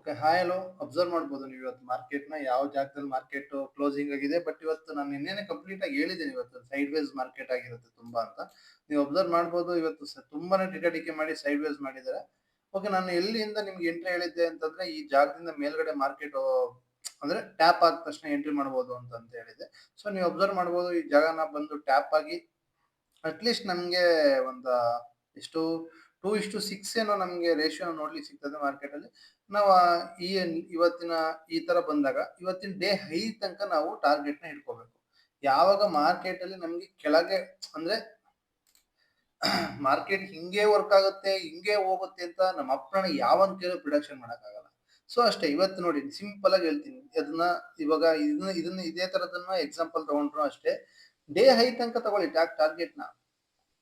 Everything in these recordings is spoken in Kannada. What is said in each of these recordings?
ಓಕೆ. Hi hello. ಅಬ್ಸರ್ವ್ ಮಾಡ್ಬೋದು ನೀವು ಇವತ್ತು ಮಾರ್ಕೆಟ್‌ನ ಯಾವ ಜಾಗದಲ್ಲಿ ಮಾರ್ಕೆಟ್ ಕ್ಲೋಸಿಂಗ್ ಆಗಿದೆ. ಬಟ್ ಇವತ್ತು ನಾನು ನಿನ್ನೆನೆ ಕಂಪ್ಲೀಟ್ ಆಗಿ ಹೇಳಿದ್ದೀನಿ ಇವತ್ತು ಸೈಡ್ ವೇಸ್ ಮಾರ್ಕೆಟ್ ಆಗಿರುತ್ತೆ ತುಂಬಾ ಅಂತ. ನೀವು ಅಬ್ಸರ್ವ್ ಮಾಡ್ಬೋದು ಇವತ್ತು ತುಂಬಾನೇ ಡಿಕೆ ಮಾಡಿ ಸೈಡ್ ವೇಸ್ ಮಾಡಿದ್ದಾರೆ. ಓಕೆ, ನಾನು ಎಲ್ಲಿಂದ ನಿಮ್ಗೆ ಎಂಟ್ರಿ ಹೇಳಿದ್ದೆ ಅಂತಂದ್ರೆ ಈ ಜಾಗದಿಂದ ಮೇಲ್ಗಡೆ ಮಾರ್ಕೆಟ್ ಅಂದ್ರೆ ಟ್ಯಾಪ್ ಆದ ತಕ್ಷಣ ಎಂಟ್ರಿ ಮಾಡ್ಬೋದು ಅಂತ ಹೇಳಿದ್ದೆ. ಸೊ ನೀವು ಅಬ್ಸರ್ವ್ ಮಾಡ್ಬೋದು ಈ ಜಾಗನ ಬಂದು ಟ್ಯಾಪ್ ಆಗಿ ಅಟ್ಲೀಸ್ಟ್ ನಮ್ಗೆ ಒಂದ ಎಷ್ಟು 2:6 ಏನೋ ನಮ್ಗೆ ರೇಷಿಯೋ ನೋಡ್ಲಿಕ್ಕೆ ಸಿಗ್ತದೆ ಮಾರ್ಕೆಟ್ ಅಲ್ಲಿ. ನಾವು ಈ ಇವತ್ತಿನ ಈ ತರ ಬಂದಾಗ ಇವತ್ತಿನ ಡೇ ಹೈ ತನಕ ನಾವು ಟಾರ್ಗೆಟ್ ನ ಇಟ್ಕೋಬೇಕು. ಯಾವಾಗ ಮಾರ್ಕೆಟ್ ಅಲ್ಲಿ ನಮ್ಗೆ ಕೆಳಗೆ ಅಂದ್ರೆ ಮಾರ್ಕೆಟ್ ಹಿಂಗೆ ವರ್ಕ್ ಆಗುತ್ತೆ ಹಿಂಗೆ ಹೋಗುತ್ತೆ ಅಂತ ನಮ್ಮ ಅಪ್ಪನ ಯಾವನ್ ಕೇಳಿ ಪ್ರಿಡಕ್ಷನ್ ಮಾಡಕ್ಕಾಗಲ್ಲ. ಸೊ ಅಷ್ಟೇ, ಇವತ್ತು ನೋಡಿ ಸಿಂಪಲ್ ಆಗಿ ಹೇಳ್ತೀನಿ ಅದನ್ನ. ಇವಾಗ ಇದನ್ನ ಇದೇ ತರದನ್ನ ಎಕ್ಸಾಂಪಲ್ ತಗೊಂಡ್ರು ಅಷ್ಟೇ. ಡೇ ಹೈ ತನಕ ತಗೊಳ್ಳಿ ಟಾರ್ಗೆಟ್ ನ.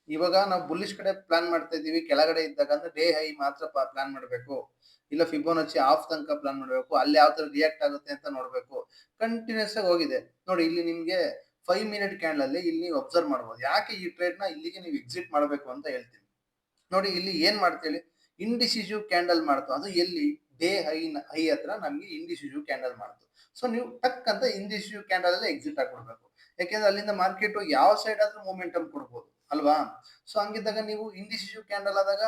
ಇವಾಗ ನಾವು ಬುಲ್ಲಿಶ್ ಕಡೆ ಪ್ಲಾನ್ ಮಾಡ್ತಾ ಇದೀವಿ ಕೆಳಗಡೆ ಇದ್ದಾಗ ಅಂದ್ರೆ ಡೇ ಹೈ ಮಾತ್ರ ಪ್ಲಾನ್ ಮಾಡಬೇಕು. ಇಲ್ಲ ಫಿಬೋನಚ್ಚಿ ಆಫ್ ತನಕ ಪ್ಲಾನ್ ಮಾಡಬೇಕು. ಅಲ್ಲಿ ಯಾವ ತರ ರಿಯಾಕ್ಟ್ ಆಗುತ್ತೆ ಅಂತ ನೋಡ್ಬೇಕು. ಕಂಟಿನ್ಯೂಸ್ ಆಗಿ ಹೋಗಿದೆ ನೋಡಿ. ಇಲ್ಲಿ ನಿಮ್ಗೆ 5 ಮಿನಿಟ್ ಕ್ಯಾಂಡಲ್ ಅಲ್ಲಿ ಇಲ್ಲಿ ನೀವು ಅಬ್ಸರ್ವ್ ಮಾಡಬಹುದು. ಯಾಕೆ ಈ ಟ್ರೇಡ್ ನ ಇಲ್ಲಿಗೆ ನೀವು ಎಕ್ಸಿಟ್ ಮಾಡಬೇಕು ಅಂತ ಹೇಳ್ತೀನಿ. ನೋಡಿ ಇಲ್ಲಿ ಏನ್ ಮಾಡ್ತೇಳಿ, ಇಂಡಿಸಿಸಿವ್ ಕ್ಯಾಂಡಲ್ ಮಾಡ್ತು. ಅದು ಎಲ್ಲಿ ಡೇ ಹೈ ಹತ್ರ ನಮ್ಗೆ ಇಂಡಿಸಿಸಿವ್ ಕ್ಯಾಂಡಲ್ ಮಾಡ್ತು. ಸೊ ನೀವು ಟಕ್ ಅಂತ ಇಂಡಿಸಿಸಿವ್ ಕ್ಯಾಂಡಲ್ ಅಲ್ಲಿ ಎಕ್ಸಿಟ್ ಆಗ್ಬಿಡ್ಬೇಕು. ಯಾಕೆಂದ್ರೆ ಅಲ್ಲಿಂದ ಮಾರ್ಕೆಟ್ ಯಾವ ಸೈಡ್ ಆದ್ರೂ ಮೂಮೆಂಟಮ್ ಕೊಡ್ಬೋದು ಅಲ್ವಾ. ಸೊ ಹಂಗಿದ್ದಾಗ ನೀವು ಇಂಡಿಸಿಸಿವ್ ಕ್ಯಾಂಡಲ್ ಆದಾಗ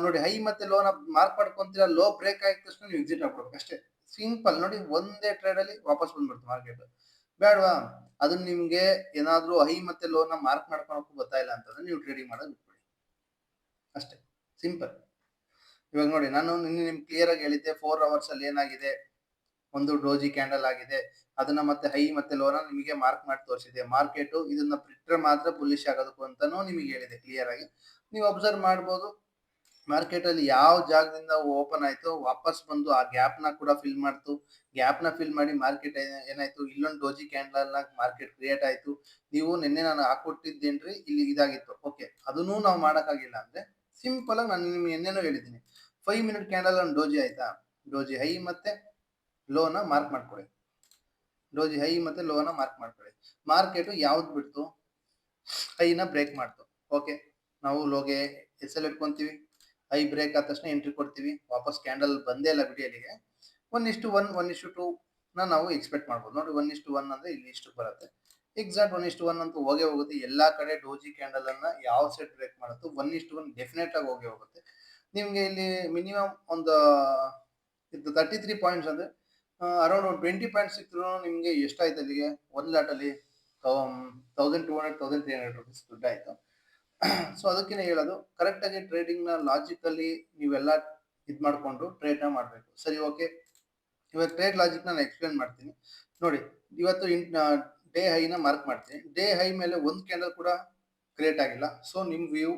ನೋಡಿ ಹೈ ಮತ್ತೆ ಲೋನ ಮಾರ್ಕ್ ಮಾಡ್ಕೊಂತೀರಾ. ಲೋ ಬ್ರೇಕ್ ಆಗಿದ ತಕ್ಷಣ ನೀವು ಎಕ್ಸಿಟ್ ಆಗ್ಬಿಡ್ಬೇಕು ಅಷ್ಟೇ. ಸಿಂಪಲ್ ನೋಡಿ, ಒಂದೇ ಟ್ರೇಡ್ ಅಲ್ಲಿ ವಾಪಸ್ ಬಂದ್ಬಿಡ್ತು ಮಾರ್ಕೆಟ್. ಬೇಡವಾ? ಅದನ್ನ ನಿಮ್ಗೆ ಏನಾದ್ರೂ ಹೈ ಮತ್ತೆ ಲೋನ ಮಾರ್ಕ್ ಮಾಡ್ಕೊಳಕ್ಕೂ ಗೊತ್ತಾಯಿಲ್ಲ ಅಂತಂದ್ರೆ ನೀವು ಟ್ರೇಡಿಂಗ್ ಮಾಡೋದು ಬಿಟ್ಬಿಡಿ ಅಷ್ಟೇ. ಸಿಂಪಲ್. ಇವಾಗ ನೋಡಿ ನಾನು ನಿಮ್ಗೆ ಕ್ಲಿಯರ್ ಆಗಿ ಹೇಳಿದ್ದೆ 4 ಅವರ್ಸ್ ಅಲ್ಲಿ ಏನಾಗಿದೆ. ಒಂದು ಡೋಜಿ ಕ್ಯಾಂಡಲ್ ಆಗಿದೆ. ಅದನ್ನ ಮತ್ತೆ ಹೈ ಮತ್ತೆ ಲೋನ ನಿಮಗೆ ಮಾರ್ಕ್ ಮಾಡಿ ತೋರಿಸಿದೆ. ಮಾರ್ಕೆಟ್ ಇದನ್ನ ಬಿಟ್ರೆ ಮಾತ್ರ ಬುಲ್ಲಿಶ್ ಆಗೋದಕ್ಕೂ ಅಂತಾನು ನಿಮಗೆ ಹೇಳಿದೆ ಕ್ಲಿಯರ್ ಆಗಿ. ನೀವು ಅಬ್ಸರ್ವ್ ಮಾಡ್ಬೋದು ಮಾರ್ಕೆಟ್ ಅಲ್ಲಿ ಯಾವ ಜಾಗದಿಂದ ಓಪನ್ ಆಯ್ತು ವಾಪಸ್ ಬಂದು ಆ ಗ್ಯಾಪ್ ನ ಕೂಡ ಫಿಲ್ ಮಾಡ್ತು. ಗ್ಯಾಪ್ ನ ಫಿಲ್ ಮಾಡಿ ಮಾರ್ಕೆಟ್ ಏನಾಯ್ತು, ಇಲ್ಲೊಂದು ಡೋಜಿ ಕ್ಯಾಂಡಲ್ ಮಾರ್ಕೆಟ್ ಕ್ರಿಯೇಟ್ ಆಯ್ತು. ನೀವು ನಿನ್ನೆ ನಾನು ಹಾಕೊಟ್ಟಿದ್ದೇನ್ರಿ ಇಲ್ಲಿ ಇದಾಗಿತ್ತು. ಓಕೆ, ಅದನ್ನೂ ನಾವು ಮಾಡಕ್ಕಾಗಿಲ್ಲ ಅಂದ್ರೆ ಸಿಂಪಲ್ ಆಗಿ ನಾನು ನಿಮ್ಗೆ ನಿನ್ನೆನೂ ಹೇಳಿದ್ದೀನಿ 5 ಮಿನಿಟ್ ಕ್ಯಾಂಡಲ್ ಒಂದು ಡೋಜಿ ಆಯ್ತಾ. ಡೋಜಿ ಹೈ ಮತ್ತೆ ಲೋನ ಮಾರ್ಕ್ ಮಾಡ್ಕೊಳ್ಳಿ. ಡೋಜಿ ಹೈ ಮತ್ತೆ ಲೋನ ಮಾರ್ಕ್ ಮಾಡ್ಕೊಳ್ಳಿ. ಮಾರ್ಕೆಟ್ ಯಾವ್ದು ಬಿಡ್ತು, ಹೈನ ಬ್ರೇಕ್ ಮಾಡ್ತು. ಓಕೆ, ನಾವು ಲೋಗೆ ಎಲ್ ಇಟ್ಕೊಂತೀವಿ. ಹೈ ಬ್ರೇಕ್ ಆದ ತಕ್ಷಣ ಎಂಟ್ರಿ ಕೊಡ್ತೀವಿ. ವಾಪಸ್ ಕ್ಯಾಂಡಲ್ ಬಂದೇ ಇಲ್ಲ ಬಿಡಿ ಅಲ್ಲಿಗೆ. 1:1 1:2 ನಾವು ಎಕ್ಸ್ಪೆಕ್ಟ್ ಮಾಡ್ಬೋದು. ನೋಡಿ 1:1 ಅಂದ್ರೆ ಇಲ್ಲಿ ಇಷ್ಟು ಬರುತ್ತೆ. ಎಕ್ಸಾಕ್ಟ್ 1:1 ಅಂತೂ ಹೋಗೇ ಹೋಗುತ್ತೆ. ಎಲ್ಲಾ ಕಡೆ ಡೋಜಿ ಕ್ಯಾಂಡಲ್ ಅನ್ನ ಯಾವ ಸೆಟ್ ಬ್ರೇಕ್ ಮಾಡುತ್ತೋ 1:1 ಡೆಫಿನೆಟ್ ಆಗಿ ಹೋಗೇ ಹೋಗುತ್ತೆ. ನಿಮ್ಗೆ ಇಲ್ಲಿ ಮಿನಿಮಮ್ ಒಂದು 33 ಪಾಯಿಂಟ್ಸ್ ಅಂದ್ರೆ ಅರೌಂಡ್ 20 ಪಾಯಿಂಟ್ಸ್ ಸಿಕ್ಕಿದ್ರು ನಿಮ್ಗೆ ಎಷ್ಟಾಯ್ತು ಅಲ್ಲಿಗೆ ಒಂದ್ ಲಾಟ್ ಅಲ್ಲಿ 1200 1300 ರುಪೀಸ್ ದುಡ್ಡು ಆಯ್ತು. ಸೊ ಅದಕ್ಕೆ ಹೇಳೋದು ಕರೆಕ್ಟ್ ಆಗಿ ಟ್ರೇಡಿಂಗ್ ನ ಲಾಜಿಕಲಿ ನೀವೆಲ್ಲ ಇದ್ ಮಾಡ್ಕೊಂಡು ಟ್ರೇಡ್ ನ ಮಾಡ್ಬೇಕು. ಸರಿ, ಓಕೆ. ಇವಾಗ ಟ್ರೇಡ್ ಲಾಜಿಕ್ ನಾನು ಎಕ್ಸ್ಪ್ಲೇನ್ ಮಾಡ್ತೀನಿ ನೋಡಿ. ಇವತ್ತು ಡೇ ಹೈನ ಮಾರ್ಕ್ ಮಾಡ್ತೀನಿ. ಡೇ ಹೈ ಮೇಲೆ ಒಂದು ಕ್ಯಾಂಡಲ್ ಕೂಡ ಕ್ರಿಯೇಟ್ ಆಗಿಲ್ಲ. ಸೊ ನಿಮ್ ವ್ಯೂ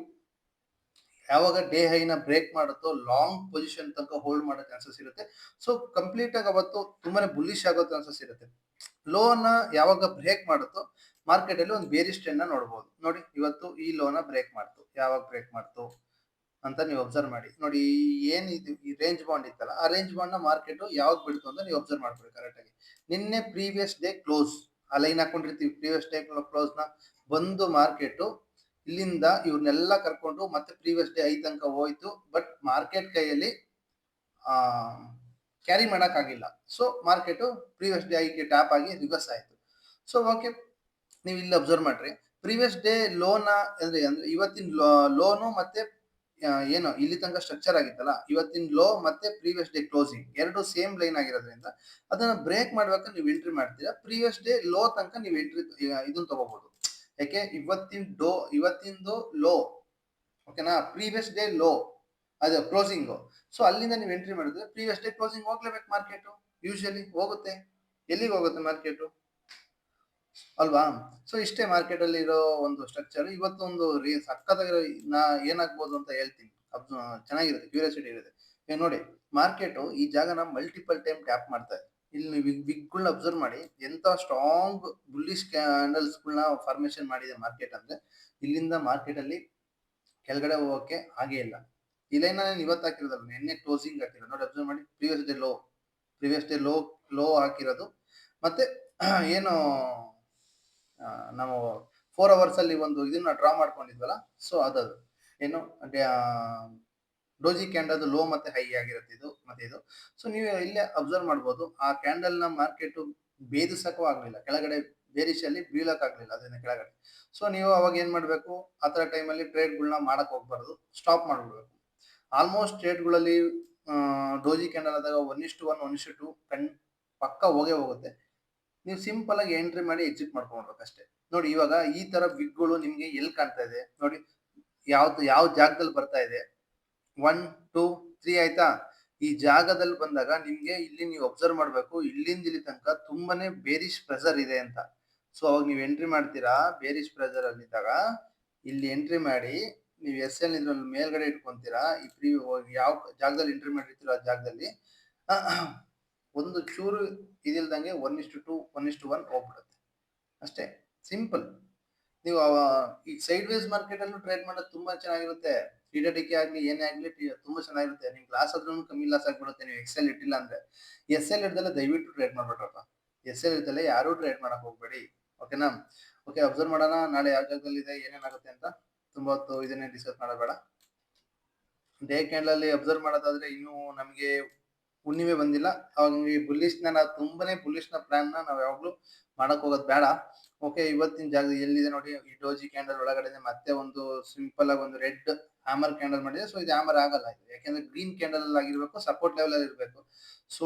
ಯಾವಾಗ ಡೇ ಹೈನ ಬ್ರೇಕ್ ಮಾಡುತ್ತೋ ಲಾಂಗ್ ಪೊಸಿಷನ್ ತನಕ ಹೋಲ್ಡ್ ಮಾಡೋ ಚಾನ್ಸಸ್ ಇರುತ್ತೆ. ಸೊ ಕಂಪ್ಲೀಟ್ ಆಗಿ ಅವತ್ತು ತುಂಬಾನೇ ಬುಲ್ಲಿಶ್ ಆಗೋ ಚಾನ್ಸಸ್ ಇರುತ್ತೆ. ಲೋನ ಯಾವಾಗ ಬ್ರೇಕ್ ಮಾಡುತ್ತೋ ಮಾರ್ಕೆಟ್ ಅಲ್ಲಿ ಒಂದು ಬೇರಿಶ್ ಟ್ರೆಂಡ್ ನ ನೋಡಬಹುದು. ನೋಡಿ ಇವತ್ತು ಈ ಲೋನ ಬ್ರೇಕ್ ಮಾಡ್ತು. ಯಾವಾಗ ಬ್ರೇಕ್ ಮಾಡ್ತು ಅಂತ ನೀವು ಅಬ್ಸರ್ವ್ ಮಾಡಿ. ನೋಡಿ ಏನ್ ಇದು ಈ ರೇಂಜ್ ಬಾಂಡ್ ಇತ್ತಲ್ಲ, ಆ ರೇಂಜ್ ಬಾಂಡ್ ನ ಮಾರ್ಕೆಟ್ ಯಾವಾಗ ಬಿಡ್ತು ಅಂತ ನೀವು ಅಬ್ಸರ್ವ್ ಮಾಡ್ಕೊಳ್ಳಿ ಕರೆಕ್ಟ್ ಆಗಿ. ನಿನ್ನೆ ಪ್ರೀವಿಯಸ್ ಡೇ ಕ್ಲೋಸ್ ಆ ಲೈನ್ ಹಾಕೊಂಡಿರ್ತೀವಿ. ಪ್ರೀವಿಯಸ್ ಡೇ ಕ್ಲೋಸ್ ನ ಬಂದು ಮಾರ್ಕೆಟ್ ಇಲ್ಲಿಂದ ಇವ್ರನ್ನೆಲ್ಲ ಕರ್ಕೊಂಡು ಮತ್ತೆ ಪ್ರೀವಿಯಸ್ ಡೇ ಹೈ ತನಕ ಹೋಯ್ತು. ಬಟ್ ಮಾರ್ಕೆಟ್ ಕೈಯಲ್ಲಿ ಕ್ಯಾರಿ ಮಾಡಕ್ ಆಗಿಲ್ಲ. ಸೊ ಮಾರ್ಕೆಟ್ ಪ್ರೀವಿಯಸ್ ಡೇ ಹೈಗೆ ಟ್ಯಾಪ್ ಆಗಿ ರಿವರ್ಸ್ ಆಯ್ತು. ಸೊ ಓಕೆ, ನೀವು ಇಲ್ಲಿ ಅಬ್ಸರ್ವ್ ಮಾಡ್ರಿ. ಪ್ರೀವಿಯಸ್ ಡೇ ಲೋನ ಅಂದ್ರೆ ಇವತ್ತಿನ ಲೋನು ಮತ್ತೆ ಏನು ಇಲ್ಲಿ ತನಕ ಸ್ಟ್ರಕ್ಚರ್ ಆಗಿತ್ತಲ್ಲ, ಇವತ್ತಿನ ಲೋ ಮತ್ತೆ ಪ್ರೀವಿಯಸ್ ಡೇ ಕ್ಲೋಸಿಂಗ್ ಎರಡು ಸೇಮ್ ಲೈನ್ ಆಗಿರೋದ್ರಿಂದ ಅದನ್ನ ಬ್ರೇಕ್ ಮಾಡ್ಬೇಕಾದ್ರೆ ನೀವು ಎಂಟ್ರಿ ಮಾಡ್ತೀರಾ. ಪ್ರೀವಿಯಸ್ ಡೇ ಲೋ ತನಕ ನೀವು ಎಂಟ್ರಿ ಇದನ್ನ ತಗೋಬಹುದು. ಯಾಕೆ ಇವತ್ತಿಂದು ಲೋ ಓಕೆನಾ, ಪ್ರೀವಿಯಸ್ ಡೇ ಲೋ ಅದು ಕ್ಲೋಸಿಂಗ್. ಸೊ ಅಲ್ಲಿಂದ ನೀವು ಎಂಟ್ರಿ ಮಾಡಿದ್ರೆ ಪ್ರೀವಿಯಸ್ ಡೇ ಕ್ಲೋಸಿಂಗ್ ಹೋಗ್ಲೇಬೇಕು ಮಾರ್ಕೆಟ್. ಯೂಶಲಿ ಹೋಗುತ್ತೆ. ಎಲ್ಲಿಗೆ ಹೋಗುತ್ತೆ ಮಾರ್ಕೆಟ್ ಅಲ್ವಾ. ಸೊ ಇಷ್ಟೇ ಮಾರ್ಕೆಟ್ ಅಲ್ಲಿ ಇರೋ ಒಂದು ಸ್ಟ್ರಕ್ಚರ್. ಇವತ್ತೊಂದು ಸಕ್ಕತ್ತಾಗಿರೋ ಏನಾಗ್ಬೋದು ಅಂತ ಹೇಳ್ತೀನಿ. ಚೆನ್ನಾಗಿರುತ್ತೆ, ಕ್ಯೂರಿಯಾಸಿಟಿ ಇರುತ್ತೆ. ನೋಡಿ ಮಾರ್ಕೆಟ್ ಈ ಜಾಗನ ಮಲ್ಟಿಪಲ್ ಟೈಮ್ ಟ್ಯಾಪ್ ಮಾಡ್ತಾ ಇದೆ. ಇಲ್ಲಿ ನೀವು ವಿಗ್ಗಳನ್ನ ಅಬ್ಸರ್ವ್ ಮಾಡಿ ಎಂತ ಸ್ಟ್ರಾಂಗ್ ಬುಲ್ಲಿಶ್ ಕ್ಯಾಂಡಲ್ಸ್ ಗಳನ್ನ ಫಾರ್ಮೇಶನ್ ಮಾಡಿದೆ ಮಾರ್ಕೆಟ್ ಅಂದ್ರೆ. ಇಲ್ಲಿಂದ ಮಾರ್ಕೆಟ್ ಅಲ್ಲಿ ಕೆಳಗಡೆ ಹೋಗಕ್ಕೆ ಹಾಗೆ ಇಲ್ಲ. ಈ ಲೈನ್ ನಾನು ಇವತ್ತು ಹಾಕಿರೋದಲ್ಲ, ನಿನ್ನೆ ಕ್ಲೋಸಿಂಗ್ ಹಾಕಿರೋದು. ನೋಡಿ ಅಬ್ಸರ್ವ್ ಮಾಡಿ, ಪ್ರೀವಿಯಸ್ ಡೇ ಲೋ ಹಾಕಿರೋದು. ಮತ್ತೆ ಏನು ನಾವು 4 ಅವರ್ಸ್ ಅಲ್ಲಿ ಒಂದು ಇದನ್ನ ಡ್ರಾ ಮಾಡ್ಕೊಂಡಿದ್ವಲ್ಲ, ಸೊ ಅದದು ಏನು ಡೋಜಿ ಕ್ಯಾಂಡಲ್ ಲೋ ಮತ್ತೆ ಹೈ ಆಗಿರುತ್ತೆ ಇದು ಮತ್ತೆ ಇದು. ಸೊ ನೀವು ಇಲ್ಲೇ ಅಬ್ಸರ್ವ್ ಮಾಡ್ಬೋದು ಆ ಕ್ಯಾಂಡಲ್ ನ ಮಾರ್ಕೆಟ್ ಭೇದಿಸಕ್ಕೂ ಆಗ್ಲಿಲ್ಲ, ಕೆಳಗಡೆ ಬೇರಿಶ್ ಅಲ್ಲಿ ಬೀಳಕ್ ಆಗ್ಲಿಲ್ಲ ಅದನ್ನ ಕೆಳಗಡೆ. ಸೊ ನೀವು ಅವಾಗ ಏನ್ ಮಾಡ್ಬೇಕು, ಆ ತರ ಟೈಮಲ್ಲಿ ಟ್ರೇಡ್ಗಳನ್ನ ಮಾಡಕ್ ಹೋಗ್ಬಾರ್ದು, ಸ್ಟಾಪ್ ಮಾಡ್ಬಿಡ್ಬೇಕು. ಆಲ್ಮೋಸ್ಟ್ ಟ್ರೇಡ್ಗಳಲ್ಲಿ ಡೋಜಿ ಕ್ಯಾಂಡಲ್ ಆದಾಗ 1:1 1:2 ಪಕ್ಕ ಹೋಗೇ ಹೋಗುತ್ತೆ. ನೀವು ಸಿಂಪಲ್ ಆಗಿ ಎಂಟ್ರಿ ಮಾಡಿ ಎಕ್ಸಿಟ್ ಮಾಡ್ಕೊಳ್ಬೇಕು ಅಷ್ಟೇ. ನೋಡಿ ಇವಾಗ ಈ ತರ ಬಿಗ್ಗಳು ನಿಮ್ಗೆ ಎಲ್ಲಿ ಕಾಣ್ತಾ ಇದೆ ನೋಡಿ, ಯಾವ ಜಾಗದಲ್ಲಿ ಬರ್ತಾ ಇದೆ, 1 2 3 ಆಯ್ತಾ. ಈ ಜಾಗದಲ್ಲಿ ಬಂದಾಗ ನಿಮ್ಗೆ ಇಲ್ಲಿ ನೀವು ಅಬ್ಸರ್ವ್ ಮಾಡ್ಬೇಕು, ಇಲ್ಲಿಂದ ಇಲ್ಲಿ ತನಕ ತುಂಬಾನೇ ಬೇರಿಶ್ ಪ್ರೆಸರ್ ಇದೆ ಅಂತ. ಸೊ ಅವಾಗ ನೀವು ಎಂಟ್ರಿ ಮಾಡ್ತೀರಾ, ಬೇರಿಶ್ ಪ್ರೆಸರ್ ಅಲ್ಲಿ ಇದ್ದಾಗ ಇಲ್ಲಿ ಎಂಟ್ರಿ ಮಾಡಿ ನೀವು ಎಸ್ ಎಲ್ ಇದ್ರಲ್ಲಿ ಮೇಲ್ಗಡೆ ಇಟ್ಕೊಂತೀರಾ. ಈ ಪ್ರೀ ಯಾವ ಜಾಗದಲ್ಲಿ ಎಂಟ್ರಿ ಮಾಡಿರ್ತೀರೋ ಆ ಜಾಗದಲ್ಲಿ ಒಂದು ಚೂರು ಇದಿಲ್ದಂಗೆ 1:2 1:1 ಹೋಗ್ಬಿಡುತ್ತೆ ಅಷ್ಟೇ, ಸಿಂಪಲ್. ನೀವು ಈ ಸೈಡ್ ವೇಸ್ ಮಾರ್ಕೆಟ್ ಅಲ್ಲೂ ಟ್ರೇಡ್ ಮಾಡೋದು ತುಂಬಾ ಚೆನ್ನಾಗಿರುತ್ತೆ. ಡಿಕೆ ಆಗ್ಲಿ ಏನೇ ಆಗ್ಲಿ ತುಂಬಾ ಚೆನ್ನಾಗಿರುತ್ತೆ. ನಿಮ್ಗೆ ಲಾಸ್ ಆದ್ರೂ ಕಮ್ಮಿ ಲಾಸ್ ಆಗ್ಬಿಡುತ್ತೆ ನೀವು ಎಕ್ಸೆಲ್ ಇಟ್ಟಿಲ್ಲ ಅಂದ್ರೆ. ಎಸ್ ಎಲ್ ಇಡ್ದಲ್ಲ ದಯವಿಟ್ಟು ಟ್ರೇಡ್ ಮಾಡ್ಬೇಡ್ರಪ್ಪ. ಎಸ್ ಎಲ್ ಇಡ್ದಲ್ಲ ಯಾರು ಟ್ರೇಡ್ ಮಾಡಕ್ ಹೋಗ್ಬೇಡಿ, ಓಕೆನಾ. ಓಕೆ, ಅಬ್ಸರ್ವ್ ಮಾಡೋಣ ನಾಳೆ ಯಾವ ಜಾಗದಲ್ಲಿ ಇದೆ ಏನೇನಾಗುತ್ತೆ ಅಂತ. ತುಂಬಾ ಹೊತ್ತು ಇದನ್ನೇ ಡಿಸ್ಕಸ್ ಮಾಡಬೇಡ. ಡೇ ಕ್ಯಾಂಡಲ್ ಅಲ್ಲಿ ಅಬ್ಸರ್ವ್ ಮಾಡೋದಾದ್ರೆ ಇನ್ನೂ ನಮಗೆ ಹುಣ್ಣಿಮೆ ಬಂದಿಲ್ಲ. ಹಂಗೆ ಬುಲ್ಲಿಶ್ ನ ನಾವು ತುಂಬಾನೇ ಬುಲ್ಲಿಶ್ ನ ಪ್ಲಾನ್ ನ ನಾವ್ ಯಾವಾಗ್ಲೂ ಮಾಡಕ್ ಹೋಗೋದ್ ಬೇಡ. ಓಕೆ, ಇವತ್ತಿನ ಜಾಗ ಎಲ್ಲಿದೆ ನೋಡಿ, ಈ ಡೋಜಿ ಕ್ಯಾಂಡಲ್ ಒಳಗಡೆ ಮತ್ತೆ ಒಂದು ಸಿಂಪಲ್ ಆಗಿ ಒಂದು ರೆಡ್ ಹ್ಯಾಮರ್ ಕ್ಯಾಂಡಲ್ ಮಾಡಿದೆ. ಸೊ ಇದು ಹ್ಯಾಮರ್ ಆಗಲ್ಲ ಇದು, ಯಾಕೆಂದ್ರೆ ಗ್ರೀನ್ ಕ್ಯಾಂಡಲ್ ಅಲ್ಲಿ ಆಗಿರ್ಬೇಕು, ಸಪೋರ್ಟ್ ಲೆವೆಲ್ ಅಲ್ಲಿ ಇರಬೇಕು. ಸೊ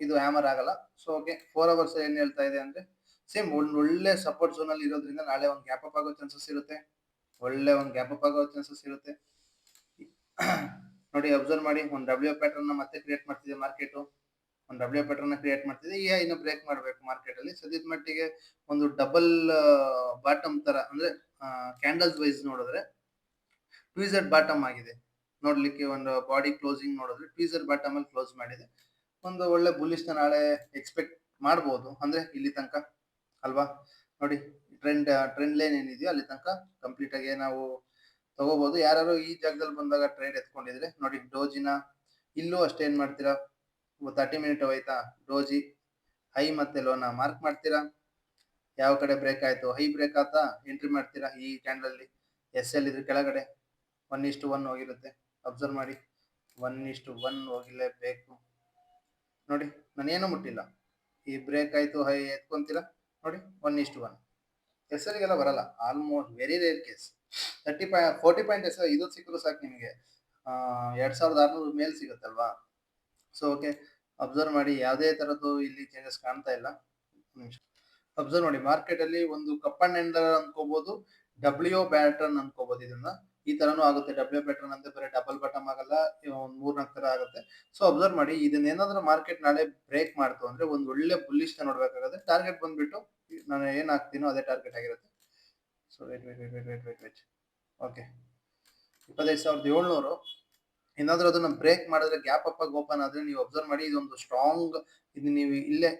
ಇದು ಹ್ಯಾಮರ್ ಆಗಲ್ಲ. ಸೊ ಓಕೆ, 4 ಅವರ್ಸ್ ಏನ್ ಹೇಳ್ತಾ ಇದೆ ಅಂದ್ರೆ ಸೇಮ್ ಒಂದ್ ಒಳ್ಳೆ ಸಪೋರ್ಟ್ ಝೋನ್ ಅಲ್ಲಿ ಇರೋದ್ರಿಂದ ನಾಳೆ ಒಂದು ಗ್ಯಾಪ್ ಅಪ್ ಆಗೋ ಚಾನ್ಸಸ್ ಇರುತ್ತೆ. ಒಳ್ಳೆ ಒಂದು ಗ್ಯಾಪ್ ಅಪ್ ಆಗೋ ಚಾನ್ಸಸ್ ಇರುತ್ತೆ. ನೋಡಿ ಅಬ್ಸರ್ವ್ ಮಾಡಿ, ಒಂದು ಡಬ್ಲ್ಯೂ ಪ್ಯಾಟರ್ನ್ ನ ಮತ್ತೆ ಕ್ರಿಯೇಟ್ ಮಾಡ್ತಿದೆ ಮಾರ್ಕೆಟ್. ಒಂದು ಡಬ್ಲ್ಯೂ ಪ್ಯಾಟರ್ನ್ ನ ಕ್ರಿಯೇಟ್ ಮಾಡ್ತಿದೆ. ಈಗ ಇನ್ನು ಬ್ರೇಕ್ ಮಾಡಬೇಕು ಮಾರ್ಕೆಟ್ ಅಲ್ಲಿ. ಸದ್ಯದ ಮಟ್ಟಿಗೆ ಒಂದು ಡಬಲ್ ಬಾಟಮ್ ತರ ಅಂದ್ರೆ ಕ್ಯಾಂಡಲ್ಸ್ ವೈಸ್ ನೋಡಿದ್ರೆ ಟ್ವೀಸರ್ ಬಾಟಮ್ ಆಗಿದೆ. ನೋಡ್ಲಿಕ್ಕೆ ಒಂದು ಬಾಡಿ ಕ್ಲೋಸಿಂಗ್ ನೋಡಿದ್ರೆ ಟ್ವೀಸರ್ ಬಾಟಮ್ ಅಲ್ಲಿ ಕ್ಲೋಸ್ ಮಾಡಿದೆ. ಒಂದು ಒಳ್ಳೆ ಬುಲ್ಲಿಶ್ ನಾಳೆ ಎಕ್ಸ್ಪೆಕ್ಟ್ ಮಾಡಬಹುದು, ಅಂದ್ರೆ ಇಲ್ಲಿ ತನಕ ಅಲ್ವಾ. ನೋಡಿ ಟ್ರೆಂಡ್ ಲೈನ್ ಏನಿದೆಯೋ ಅಲ್ಲಿ ತನಕ ಕಂಪ್ಲೀಟ್ ಆಗಿ ನಾವು ತಗೋಬಹುದು. ಯಾರು ಈ ಜಾಗದಲ್ಲಿ ಬಂದಾಗ ಟ್ರೇಡ್ ಎತ್ಕೊಂಡಿದ್ರೆ ನೋಡಿ, ಡೋಜಿನ ಇಲ್ಲೂ ಅಷ್ಟೇ ಏನ್ ಮಾಡ್ತೀರಾ, 30 ಮಿನಿಟ್ ಹೋಯ್ತಾ, ಡೋಜಿ ಹೈ ಮತ್ತೆ ಲೋನ ಮಾರ್ಕ್ ಮಾಡ್ತೀರಾ. ಯಾವ ಕಡೆ ಬ್ರೇಕ್ ಆಯ್ತು, ಹೈ ಬ್ರೇಕ್ ಆತಾ ಎಂಟ್ರಿ ಮಾಡ್ತೀರಾ. ಈ ಕ್ಯಾಂಡಲ್ ಅಲ್ಲಿ ಎಸ್ ಎಲ್ ಇದ್ರ ಕೆಳಗಡೆ 1:1 ಹೋಗಿರುತ್ತೆ. ಅಬ್ಸರ್ವ್ ಮಾಡಿ, 1:1 ಹೋಗಿಲೇಬೇಕು. ನೋಡಿ ನಾನೇನು ಮುಟ್ಟಿಲ್ಲ, ಈ ಬ್ರೇಕ್ ಆಯ್ತು ಹೈ ಎತ್ಕೊಂತೀರಾ ನೋಡಿ, 1:1. ಎಸ್ ಎಲ್ ಗೆಲ್ಲ ಬರಲ್ಲ, almost very rare case. 40 points ಇದು ಸಿಕ್ಕರು ಸಾಕು ನಿಮಗೆ, 2600 ಮೇಲ್ ಸಿಗುತ್ತಲ್ವಾ. ಸೊ ಓಕೆ, ಅಬ್ಸರ್ವ್ ಮಾಡಿ, ಯಾವುದೇ ತರದ್ದು ಇಲ್ಲಿ ಚೇಂಜಸ್ ಕಾಣ್ತಾ ಇಲ್ಲ. ಅಬ್ಸರ್ವ್ ಮಾಡಿ, ಮಾರ್ಕೆಟ್ ಅಲ್ಲಿ ಒಂದು ಕಪ್ ಅಂಡ್ ಹ್ಯಾಂಡಲ್ ಅನ್ಕೋಬಹುದು, ಡಬ್ಲ್ಯೂ ಪ್ಯಾಟರ್ನ್ ಅನ್ಕೋಬಹುದು. ಇದನ್ನ ಈ ತರನು ಆಗುತ್ತೆ. ಡಬ್ಲ್ಯೂ ಪ್ಯಾಟರ್ನ್ ಅಂತ ಬರೀ ಡಬಲ್ ಬಾಟಮ್ ಆಗಲ್ಲ, ಒಂದ್ 3-4 ತರ ಆಗುತ್ತೆ. ಸೊ ಅಬ್ಸರ್ವ್ ಮಾಡಿ, ಇದನ್ನ ಏನಾದ್ರೂ ಮಾರ್ಕೆಟ್ ನಾಳೆ ಬ್ರೇಕ್ ಮಾಡ್ತು ಅಂದ್ರೆ ಒಂದು ಒಳ್ಳೆ ಬುಲ್ಲಿಶ್ ನೋಡ್ಬೇಕಾಗುತ್ತೆ. ಟಾರ್ಗೆಟ್ ಬಂದ್ಬಿಟ್ಟು ನಾನು ಏನ್ ಹಾಕ್ತೀನೋ ಅದೇ ಟಾರ್ಗೆಟ್ ಆಗಿರುತ್ತೆ. ಸೊ ವೇಟ್ ಓಕೆ, 25,700 ಏನಾದ್ರೂ ಅದನ್ನ ಬ್ರೇಕ್ ಮಾಡಿದ್ರೆ ಗ್ಯಾಪ್ ಅಪ್ ಆಗಿ ಓಪನ್ ಆದ್ರೆ ನೀವು ಅಬ್ಸರ್ವ್ ಮಾಡಿ, ಇದೊಂದು ಸ್ಟ್ರಾಂಗ್, ಇದು ನೀವು ಇಲ್ಲೇ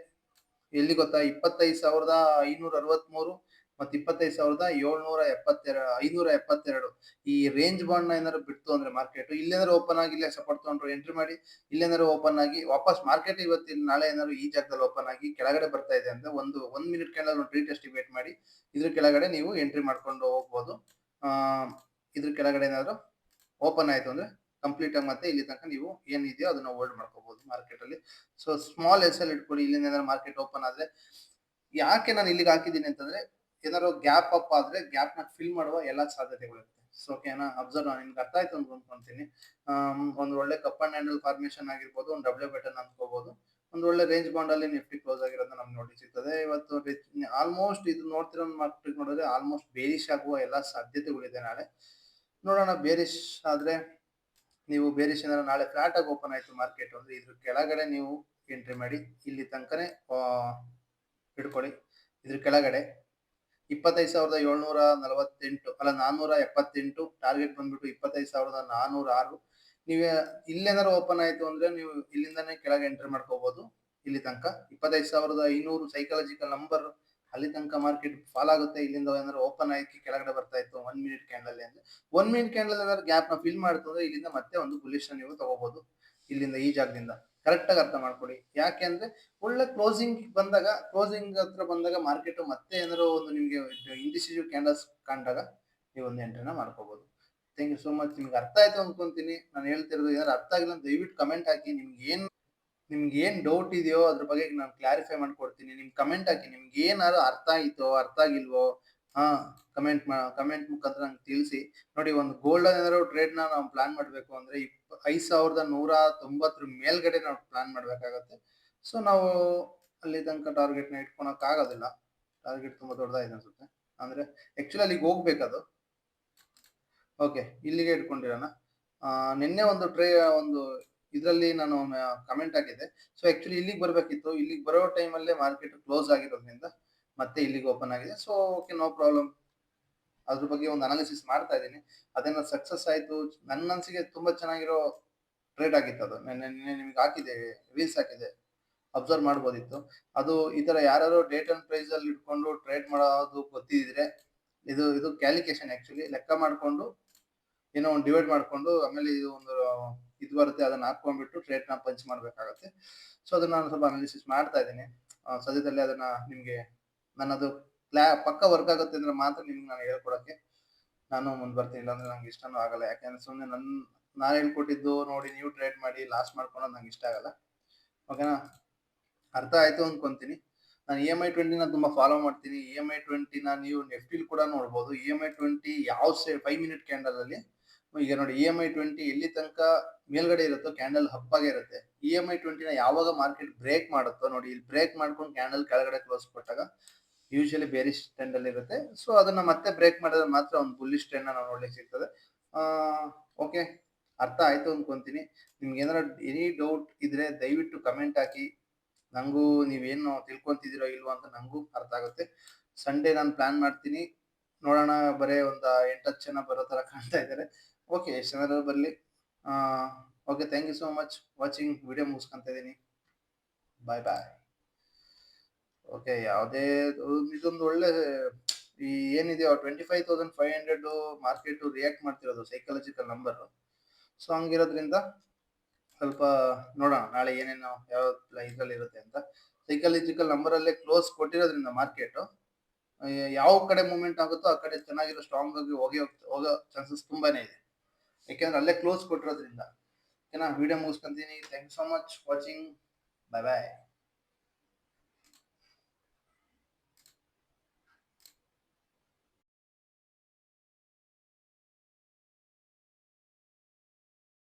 ಎಲ್ಲಿ ಗೊತ್ತಾ, 25,563 ಮತ್ತೆ 25,572 ಈ ರೇಂಜ್ ಬಾಂಡ್ ನ ಏನಾದ್ರು ಬಿಡ್ತು ಅಂದ್ರೆ ಮಾರ್ಕೆಟ್ ಇಲ್ಲೇನಾದ್ರು ಓಪನ್ ಆಗಿ ಇಲ್ಲೇ ಸಪೋರ್ಟ್ ತಗೊಂಡ್ರು ಎಂಟ್ರಿ ಮಾಡಿ, ಇಲ್ಲೇನಾದ್ರು ಓಪನ್ ಆಗಿ ವಾಪಸ್ ಮಾರ್ಕೆಟ್ ಇವತ್ತು ನಾಳೆ ಏನಾದ್ರು ಈ ಜಾಗದಲ್ಲಿ ಓಪನ್ ಆಗಿ ಕೆಳಗಡೆ ಬರ್ತಾ ಇದೆ ಅಂದ್ರೆ ಒಂದು 1 ಮಿನಿಟ್ ಕ್ಯಾಂಡಲ್ ಒಂದು ರೀಟೆಸ್ಟ್ ವೇಟ್ ಮಾಡಿ, ಇದ್ರ ಕೆಳಗಡೆ ನೀವು ಎಂಟ್ರಿ ಮಾಡ್ಕೊಂಡು ಹೋಗ್ಬೋದು. ಇದ್ರ ಕೆಳಗಡೆ ಏನಾದ್ರು ಓಪನ್ ಆಯ್ತು ಅಂದ್ರೆ ಕಂಪ್ಲೀಟ್ ಆಗಿ ಮತ್ತೆ ಇಲ್ಲಿ ತನಕ ನೀವು ಏನಿದೆಯೋ ಅದನ್ನ ಹೋಲ್ಡ್ ಮಾಡ್ಕೋಬಹುದು ಮಾರ್ಕೆಟ್ ಅಲ್ಲಿ. ಸೊ ಸ್ಮಾಲ್ ಎಸ್ ಎಲ್ ಇಟ್ಕೊಳ್ಳಿ. ಇಲ್ಲಿಂದ ಏನಾದ್ರು ಮಾರ್ಕೆಟ್ ಓಪನ್ ಆದ್ರೆ, ಯಾಕೆ ನಾನು ಇಲ್ಲಿಗೆ ಹಾಕಿದ್ದೀನಿ ಅಂತಂದ್ರೆ ಏನಾದ್ರು ಗ್ಯಾಪ್ ಅಪ್ ಆದ್ರೆ ಗ್ಯಾಪ್ ನ ಫಿಲ್ ಮಾಡುವ ಎಲ್ಲಾ ಸಾಧ್ಯತೆಗಳಿರುತ್ತೆ. ಸೊ ಓಕೆನಾ, ಅಬ್ಸರ್ವ್ ನಿಮ್ಗೆ ಅರ್ಥ ಆಯ್ತು ಅಂತ ಅನ್ಕೊಂತೀನಿ. ಒಂದು ಒಳ್ಳೆ ಕಪ್ ಅಂಡ್ ಹ್ಯಾಂಡಲ್ ಫಾರ್ಮೇಶನ್ ಆಗಿರ್ಬೋದು, ಒಂದು ಡಬ್ಲ್ಯೂ ಬಟನ್ ಅನ್ಕೋಬಹುದು, ಒಂದು ಒಳ್ಳೆ ರೇಂಜ್ ಬಾಂಡ್ ಅಲ್ಲಿ ನಿಫ್ಟಿ ಕ್ಲೋಸ್ ಆಗಿರೋದನ್ನ ನಮ್ಗೆ ನೋಡಿ ಸಿಗ್ತದೆ ಇವತ್ತು. ಆಲ್ಮೋಸ್ಟ್ ಇದು ನೋಡ್ತಿರೋ ಮಾರ್ಕೆಟ್ ನೋಡಿದ್ರೆ ಆಲ್ಮೋಸ್ಟ್ ಬೇರಿಶ್ ಆಗುವ ಎಲ್ಲಾ ಸಾಧ್ಯತೆಗಳಿದೆ ನಾಳೆ. ನೋಡೋಣ, ಬೇರಿಶ್ ಆದ್ರೆ ನೀವು ಬೇರಿಶ್ ಏನಾದ್ರು ನಾಳೆ ಫ್ಲಾಟ್ ಆಗಿ ಓಪನ್ ಆಯ್ತು ಮಾರ್ಕೆಟ್ ಅಂದ್ರೆ ಇದ್ರ ಕೆಳಗಡೆ ನೀವು ಎಂಟ್ರಿ ಮಾಡಿ, ಇಲ್ಲಿ ತನಕನೇ ಹಿಡ್ಕೊಳ್ಳಿ. ಇದ್ರ ಕೆಳಗಡೆ 25,748 ಅಲ್ಲ 478 ಟಾರ್ಗೆಟ್ ಬಂದ್ಬಿಟ್ಟು 25,406. ನೀವೇ ಇಲ್ಲೇನಾದ್ರು ಓಪನ್ ಆಯ್ತು ಅಂದ್ರೆ ನೀವು ಇಲ್ಲಿಂದಾನೇ ಕೆಳಗೆ ಎಂಟ್ರಿ ಮಾಡ್ಕೋಬಹುದು. ಇಲ್ಲಿ ತನಕ 25,500 ಸೈಕಾಲಜಿಕಲ್ ನಂಬರ್, ಅಲ್ಲಿ ತನಕ ಮಾರ್ಕೆಟ್ ಫಾಲ್ ಆಗುತ್ತೆ. ಇಲ್ಲಿಂದ ಏನಾದ್ರು ಓಪನ್ ಆಯ್ತು ಕೆಳಗಡೆ ಬರ್ತಾ ಇತ್ತು 1 ಮಿನಿಟ್ ಕ್ಯಾಂಡಲ್ ಅಂದ್ರೆ 1 ಮಿನಿಟ್ ಕ್ಯಾಂಡಲ್ ಏನಾದ್ರು ಗ್ಯಾಪ್ ನ ಫಿಲ್ ಮಾಡ್ತು ಅಂದ್ರೆ ಇಲ್ಲಿಂದ ಮತ್ತೆ ಒಂದು ಬುಲ್ಲಿಶ್ ನೀವು ತಗೋಬಹುದು. ಇಲ್ಲಿಂದ ಈ ಜಾಗದಿಂದ ಕರೆಕ್ಟ್ ಆಗಿ ಅರ್ಥ ಮಾಡ್ಕೊಳ್ಳಿ. ಯಾಕೆ ಅಂದ್ರೆ ಒಳ್ಳೆ ಕ್ಲೋಸಿಂಗ್ ಹತ್ರ ಬಂದಾಗ ಮಾರ್ಕೆಟ್ ಮತ್ತೆ ಏನಾದ್ರು ಒಂದು ನಿಮ್ಗೆ ಇಂಡಿಸಿಟಿವ್ ಕ್ಯಾಂಡಲ್ಸ್ ಕಂಡಾಗ ನೀವು ಒಂದು ಎಂಟ್ರಿನ ಮಾಡ್ಕೋಬಹುದು. Thank you so much. ನಿಮ್ಗೆ ಅರ್ಥ ಆಯ್ತು ಅನ್ಕೊಂತೀನಿ. ನಾನು ಹೇಳ್ತಿರೋದು ಏನಾದ್ರು ಅರ್ಥ ಆಗಿಲ್ಲ ಅಂದ್ರೆ ದಯವಿಟ್ಟು ಕಮೆಂಟ್ ಹಾಕಿ. ನಿಮ್ಗೆ ಏನ್ ಡೌಟ್ ಇದೆಯೋ ಅದ್ರ ಬಗ್ಗೆ ನಾನು ಕ್ಲಾರಿಫೈ ಮಾಡ್ಕೊಡ್ತೀನಿ. ನಿಮ್ ಕಮೆಂಟ್ ಹಾಕಿ. ನಿಮ್ಗೆ ಏನಾದ್ರು ಅರ್ಥ ಆಯ್ತೋ, ಅರ್ಥ ಆಗಿಲ್ವೋ, ಹಾ, ಕಮೆಂಟ್ ಮುಖಾಂತರ ನಂಗೆ ತಿಳಿಸಿ. ನೋಡಿ, ಒಂದು ಗೋಲ್ಡನ್ ಏನಾದ್ರು ಟ್ರೇಡ್‌ನ ನಾವು ಪ್ಲಾನ್ ಮಾಡ್ಬೇಕು ಅಂದ್ರೆ 5190 ಮೇಲ್ಗಡೆ ನಾವು ಪ್ಲಾನ್ ಮಾಡ್ಬೇಕಾಗತ್ತೆ. ಸೊ ನಾವು ಅಲ್ಲಿ ತನಕ ಟಾರ್ಗೆಟ್‌ನ ಇಟ್ಕೊಳಕ್ ಆಗೋದಿಲ್ಲ. ಟಾರ್ಗೆಟ್ ತುಂಬಾ ದೊಡ್ಡದಾಗಿದೆ ಅನ್ಸುತ್ತೆ. ಅಂದ್ರೆ ಆಕ್ಚುಲಿ ಅಲ್ಲಿಗೆ ಹೋಗ್ಬೇಕದು. ಓಕೆ, ಇಲ್ಲಿಗೆ ಇಟ್ಕೊಂಡಿರೋಣ. ನಿನ್ನೆ ಒಂದು ಇದರಲ್ಲಿ ನಾನು ಕಮೆಂಟ್ ಹಾಕಿದ್ದೆ. ಸೊ ಆಕ್ಚುಲಿ ಇಲ್ಲಿಗೆ ಬರ್ಬೇಕಿತ್ತು. ಇಲ್ಲಿಗೆ ಬರೋ ಟೈಮಲ್ಲೇ ಮಾರ್ಕೆಟ್ ಕ್ಲೋಸ್ ಆಗಿರೋದ್ರಿಂದ ಮತ್ತೆ ಇಲ್ಲಿಗೆ ಓಪನ್ ಆಗಿದೆ. So okay, no problem. ಅದ್ರ ಬಗ್ಗೆ ಒಂದು ಅನಾಲಿಸಿಸ್ ಮಾಡ್ತಾ ಇದ್ದೀನಿ. ಅದೇನೋ ಸಕ್ಸಸ್ ಆಯ್ತು. ನನ್ನ ಮನಸ್ಸಿಗೆ ತುಂಬಾ ಚೆನ್ನಾಗಿರೋ ಟ್ರೇಡ್ ಆಗಿತ್ತು ಅದು. ನೆನ್ನೆ ನಿನ್ನೆ ನಿಮ್ಗೆ ಹಾಕಿದೆ, ರೀಲ್ಸ್ ಹಾಕಿದೆ. ಅಬ್ಸರ್ವ್ ಮಾಡ್ಬೋದಿತ್ತು. ಅದು ಈ ತರ ಯಾರು ಡೇಟ್ ಅಂಡ್ ಪ್ರೈಸ್ ಅಲ್ಲಿ ಇಟ್ಕೊಂಡು ಟ್ರೇಡ್ ಮಾಡೋದು ಗೊತ್ತಿದ್ರೆ, ಇದು ಇದು ಕ್ಯಾಲ್ಕುಲೇಷನ್ ಆಕ್ಚುಲಿ ಲೆಕ್ಕ ಮಾಡ್ಕೊಂಡು ಏನೋ ಒಂದು ಡಿವೈಡ್ ಮಾಡ್ಕೊಂಡು ಆಮೇಲೆ ಇದು ಬರುತ್ತೆ ಅದನ್ನ ಹಾಕೊಂಡ್ಬಿಟ್ಟು ಟ್ರೇಡ್ ನ ಪಂಚ್ ಮಾಡ್ಬೇಕಾಗತ್ತೆ. ಸೊ ಅದನ್ನ ನಾನು ಸ್ವಲ್ಪ ಅನಾಲಿಸಿಸ್ ಮಾಡ್ತಾ ಇದ್ದೀನಿ. ಸದ್ಯದಲ್ಲೇ ಅದನ್ನ ನಿಮ್ಗೆ ನನ್ನದು ಪಕ್ಕ ವರ್ಕ್ ಆಗುತ್ತೆ ಅಂದ್ರೆ ಮಾತ್ರ ನಿಮ್ಗೆ ನಾನು ಹೇಳ್ಕೊಡಕ್ಕೆ ನಾನು ಮುಂದ್ ಬರ್ತೀನಿ. ಇಲ್ಲಾಂದ್ರೆ ನಂಗೆ ಇಷ್ಟನೂ ಆಗಲ್ಲ. ಯಾಕಂದ್ರೆ ಸುಮ್ಮನೆ ನಾನು ಹೇಳ್ಕೊಟ್ಟಿದ್ದು ನೋಡಿ ನೀವು ಟ್ರೇಡ್ ಮಾಡಿ ಲಾಸ್ ಮಾಡ್ಕೊಳೋದು ನಂಗೆ ಇಷ್ಟ ಆಗಲ್ಲ. ಓಕೆನಾ? ಅರ್ಥ ಆಯ್ತು ಅನ್ಕೊಂತೀನಿ. ನಾನು EMI20 ತುಂಬಾ ಫಾಲೋ ಮಾಡ್ತೀನಿ. EMI20 ನೀವು ನೆಫ್ಟಿಲ್ ಕೂಡ ನೋಡ್ಬೋದು. EMI20 ಯಾವ 5 ಮಿನಿಟ್ ಕ್ಯಾಂಡಲ್ ಅಲ್ಲಿ ಈಗ ನೋಡಿ, EMI20 ಎಲ್ಲಿ ತನಕ ಮೇಲ್ಗಡೆ ಇರುತ್ತೋ ಕ್ಯಾಂಡಲ್ ಹಬ್ಬಾಗೆ ಇರುತ್ತೆ. EMI20 ಯಾವಾಗ ಮಾರ್ಕೆಟ್ ಬ್ರೇಕ್ ಮಾಡುತ್ತೋ ನೋಡಿ, ಇಲ್ಲಿ ಬ್ರೇಕ್ ಮಾಡ್ಕೊಂಡು ಕ್ಯಾಂಡಲ್ ಕೆಳಗಡೆ ಕ್ಲೋಸ್ ಕೊಟ್ಟಾಗ ಯೂಶಲಿ ಬೇರಿಶ್ ಟ್ರೆಂಡ್ ಅಲ್ಲಿ ಇರುತ್ತೆ. ಸೊ ಅದನ್ನ ಮತ್ತೆ ಬ್ರೇಕ್ ಮಾಡಿದ್ರೆ ಮಾತ್ರ ಒಂದು ಬುಲ್ಲಿಶ್ ಟ್ರೆಂಡ್ ನಾವು ನೋಡ್ಲಿಕ್ಕೆ ಸಿಗ್ತದೆ. ಓಕೆ, ಅರ್ಥ ಆಯ್ತು ಅನ್ಕೊಂತೀನಿ. ನಿಮ್ಗೆ ಏನಾರ ಎನಿ ಡೌಟ್ ಇದ್ರೆ ದಯವಿಟ್ಟು ಕಮೆಂಟ್ ಹಾಕಿ. ನಂಗೂ ನೀವೇನು ತಿಳ್ಕೊಂತಿದ್ದೀರೋ ಇಲ್ವೋ ಅಂತ ನಂಗೂ ಅರ್ಥ ಆಗುತ್ತೆ. ಸಂಡೇ ನಾನು ಪ್ಲಾನ್ ಮಾಡ್ತೀನಿ. ನೋಡೋಣ, ಬರೇ ಒಂದು 8-10 ಜನ ಬರೋ ತರ ಕಾಣ್ತಾ ಇದ್ದಾರೆ. ಓಕೆ, ಎಷ್ಟು ಜನ ಬರಲಿ. Okay, thank you so much watching. Video ಮುಗಿಸ್ಕೊಂತ ಇದ್ದೀನಿ. ಬಾಯ್ ಬಾಯ್. ಓಕೆ, ಯಾವುದೇ ಇದೊಂದು ಒಳ್ಳೆ ಈ ಏನಿದೆಯೋ 25,500 ಮಾರ್ಕೆಟ್ ರಿಯಾಕ್ಟ್ ಮಾಡ್ತಿರೋದು ಸೈಕಾಲಜಿಕಲ್ ನಂಬರ್. ಸೊ ಹಂಗಿರೋದ್ರಿಂದ ಸ್ವಲ್ಪ ನೋಡೋಣ ನಾಳೆ ಏನೇನು ಯಾವ ಇದ್ರಲ್ಲಿ ಇರುತ್ತೆ ಅಂತ. ಸೈಕಾಲಜಿಕಲ್ ನಂಬರ್ ಅಲ್ಲೇ ಕ್ಲೋಸ್ ಕೊಟ್ಟಿರೋದ್ರಿಂದ ಮಾರ್ಕೆಟ್ ಯಾವ ಕಡೆ ಮೂವ್ಮೆಂಟ್ ಆಗುತ್ತೋ ಆ ಕಡೆ ಚೆನ್ನಾಗಿರೋ ಸ್ಟ್ರಾಂಗ್ ಆಗಿ ಹೋಗೋ ಚಾನ್ಸಸ್ ತುಂಬಾನೇ ಇದೆ. ಯಾಕೆಂದ್ರೆ ಅಲ್ಲೇ ಕ್ಲೋಸ್ ಕೊಟ್ಟಿರೋದ್ರಿಂದ. ಓಕೆನಾ? ವಿಡಿಯೋ ಮುಗಿಸ್ಕೊಂತೀನಿ. Thank you so much watching. Bye bye.